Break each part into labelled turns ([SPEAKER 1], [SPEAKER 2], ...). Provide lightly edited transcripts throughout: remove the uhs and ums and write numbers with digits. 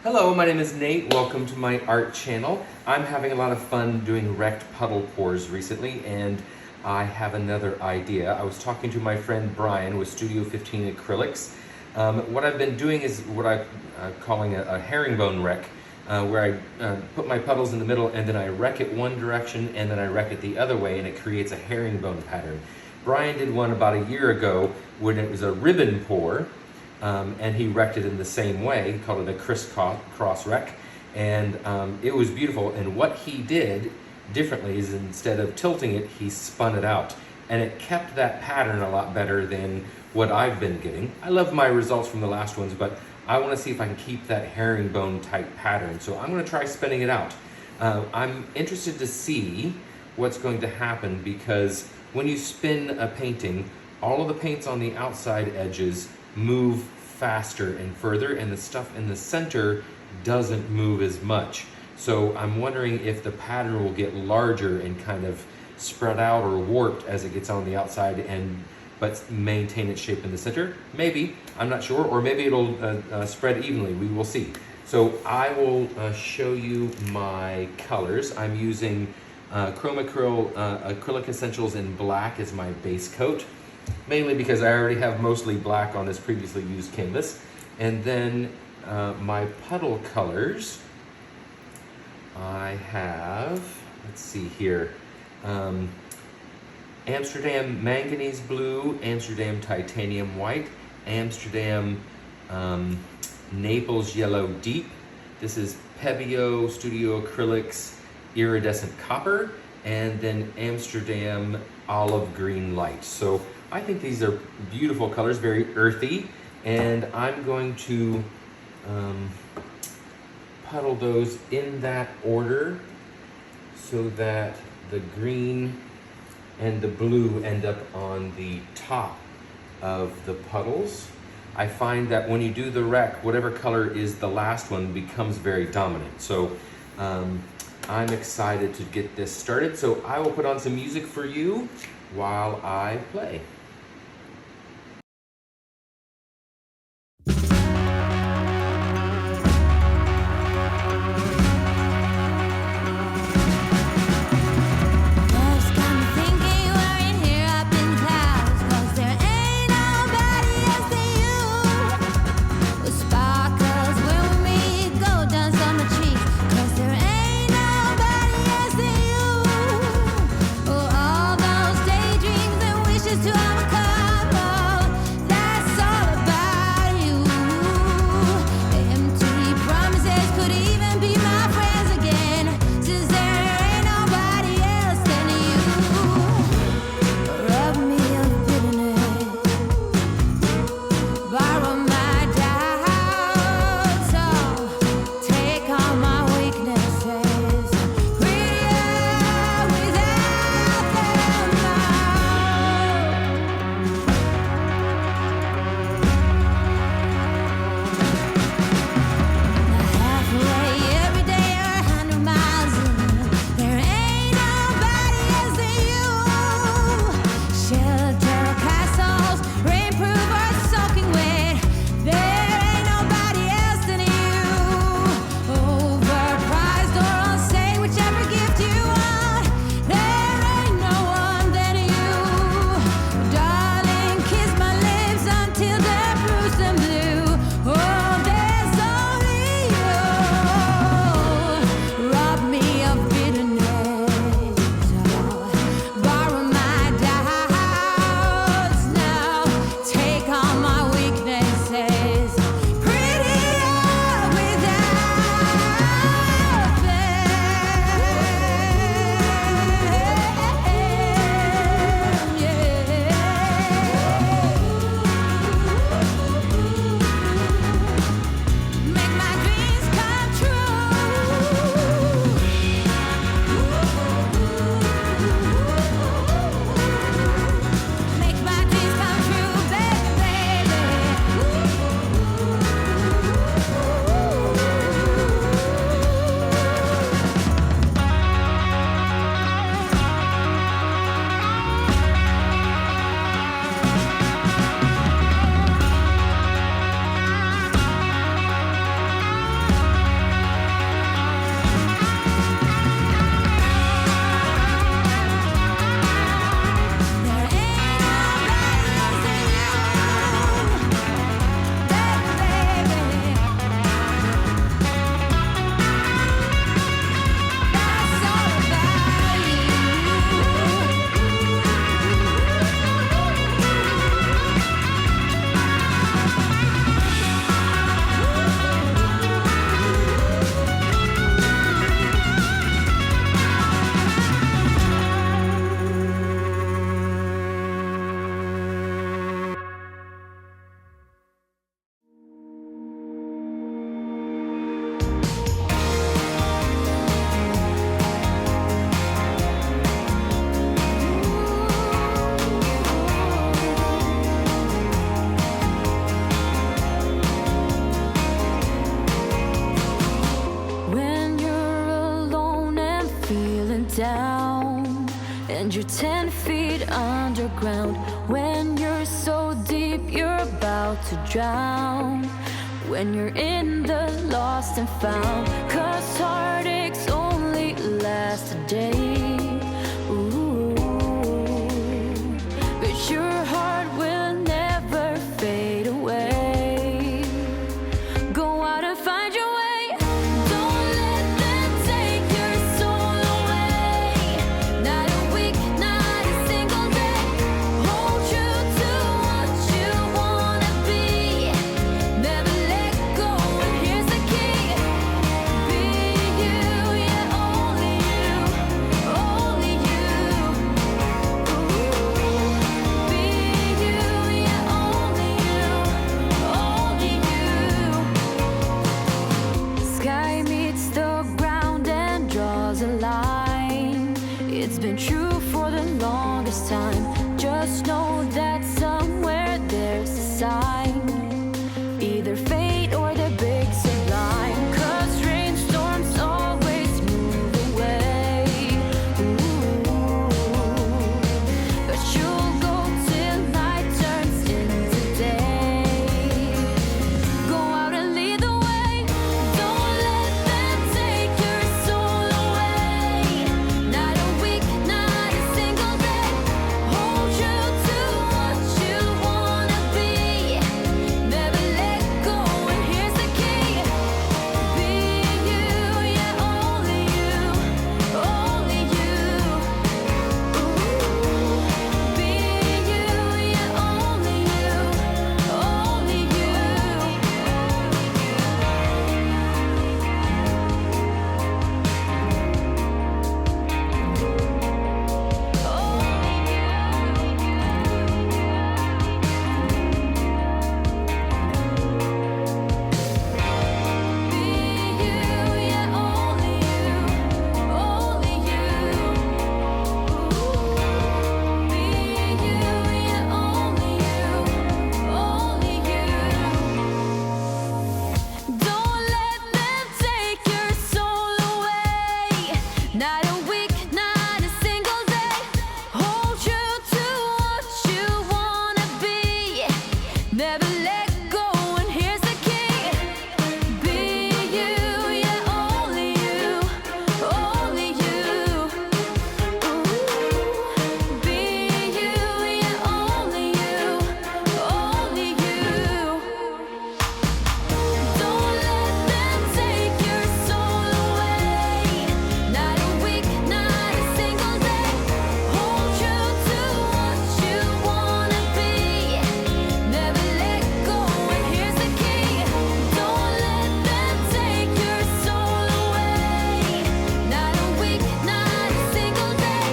[SPEAKER 1] Hello, my name is Nate. Welcome to my art channel. I'm having a lot of fun doing wrecked puddle pours recently, and I have another idea. I was talking to my friend Brian with Studio 15 Acrylics. What I've been doing is what I'm calling a herringbone wreck, where I put my puddles in the middle and then I wreck it one direction and then I wreck it the other way, and it creates a herringbone pattern. Brian did one about a year ago when it was a ribbon pour. And he wrecked it in the same way. He called it a crisscross wreck, and it was beautiful. And what he did differently is instead of tilting it, he spun it out, and it kept that pattern a lot better than what I've been getting. I love my results from the last ones, but I want to see if I can keep that herringbone type pattern. So I'm going to try spinning it out. I'm interested to see what's going to happen, because when you spin a painting, all of the paints on the outside edges move faster and further, and the stuff in the center doesn't move as much. So I'm wondering if the pattern will get larger and kind of spread out or warped as it gets on the outside, but maintain its shape in the center. Maybe, I'm not sure, or maybe it'll spread evenly. We will see. So I will show you my colors. I'm using Chromacryl Acrylic Essentials in black as my base coat, mainly because I already have mostly black on this previously used canvas. And then my puddle colors, I have, let's see here, Amsterdam Manganese Blue, Amsterdam Titanium White, Amsterdam Naples Yellow Deep. This is Pebeo Studio Acrylics Iridescent Copper, and then Amsterdam Olive Green Light. So I think these are beautiful colors, very earthy, and I'm going to puddle those in that order so that the green and the blue end up on the top of the puddles. I find that when you do the wreck, whatever color is the last one becomes very dominant. So I'm excited to get this started. So I will put on some music for you while I play.
[SPEAKER 2] To and you're 10 feet underground. When you're so deep, you're about to drown. When you're in the lost and found, 'cause heartaches only last a day. Ooh, but your heart will never fade away. Go out and find your way. Don't let them take your soul away. Not a week, not a single day. Hold true to what you wanna be. Never let go, and here's the key. Be you, yeah, only you, only you. Ooh. Be you, yeah, only you, only you. Sky meets the ground and draws a line. It's been true for the longest time. Just know that somewhere there's a sign. Either fate or the big sublime. 'Cause rainstorms always move away. Ooh. But you'll go till night turns into day. Go out and lead the way. Don't let them take your soul away. Not a week, not a single day. Hold true to what you wanna be. Never let go, and here's the key. Be you, yeah, only you, only you. Ooh. Be you, yeah, only you, only you. Don't let them take your soul away. Not a week, not a single day. Hold true to what you wanna be. Never let go, and here's the key. Be you, yeah, only you, only you. Ooh. Be you, yeah, only you, only you. Don't let them take your soul away. Not a week, not a single day. Hold true to what you wanna be. Never let go, and here's the key. Don't let them take your soul away. Not a week, not a single day.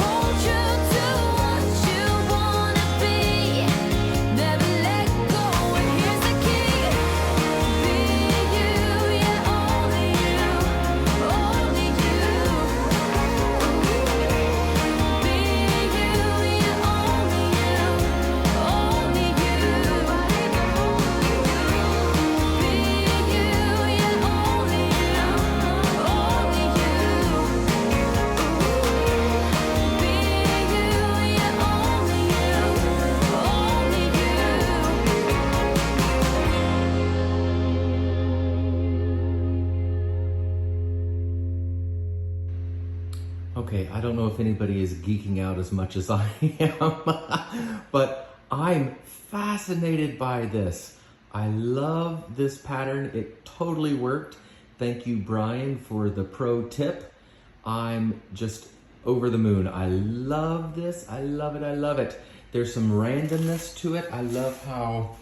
[SPEAKER 2] Hold true to what you wanna be. Never let go, and here's the key. Be you, yeah, only you, only you. Be you, yeah, only you, only you. Be you, yeah, only you, only you. Be you, yeah, only you, only you.
[SPEAKER 1] Okay, I don't know if anybody is geeking out as much as I am, but I'm fascinated by this. I love this pattern. It totally worked. Thank you, Brian, for the pro tip. I'm just over the moon. I love this. I love it. I love it. There's some randomness to it. I love how,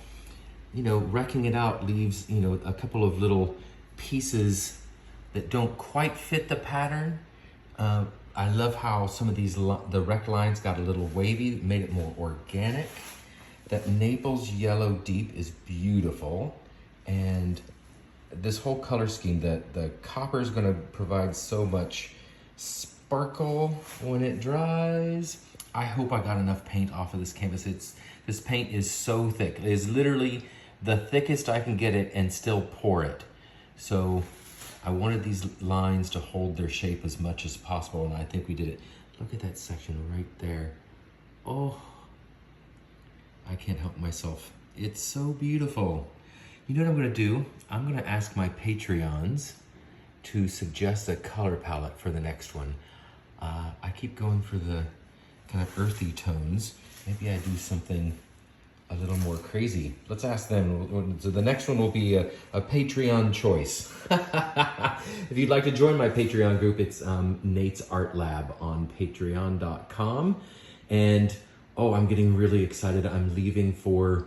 [SPEAKER 1] wrecking it out leaves, a couple of little pieces that don't quite fit the pattern. I love how some of these, the wreck lines got a little wavy, made it more organic. That Naples yellow deep is beautiful. And this whole color scheme, the copper is gonna provide so much sparkle when it dries. I hope I got enough paint off of this canvas. This paint is so thick. It is literally the thickest I can get it and still pour it. So I wanted these lines to hold their shape as much as possible, and I think we did it. Look at that section right there. Oh, I can't help myself. It's so beautiful. You know what I'm gonna do? I'm gonna ask my Patreons to suggest a color palette for the next one. I keep going for the kind of earthy tones. Maybe I do something a little more crazy. Let's ask them. So the next one will be a Patreon choice. If you'd like to join my Patreon group, it's Nate's Art Lab on patreon.com. And oh, I'm getting really excited. I'm leaving for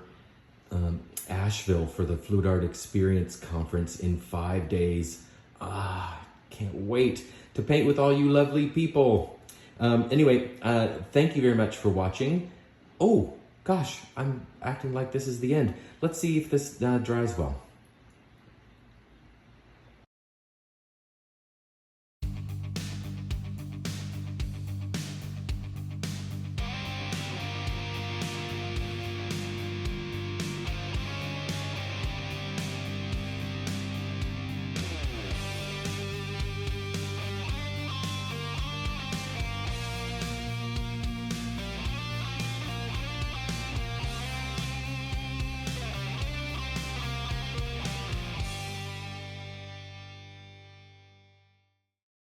[SPEAKER 1] Asheville for the Flute Art Experience Conference in 5 days. Can't wait to paint with all you lovely people. Anyway, thank you very much for watching. Oh, gosh, I'm acting like this is the end. Let's see if this dries well.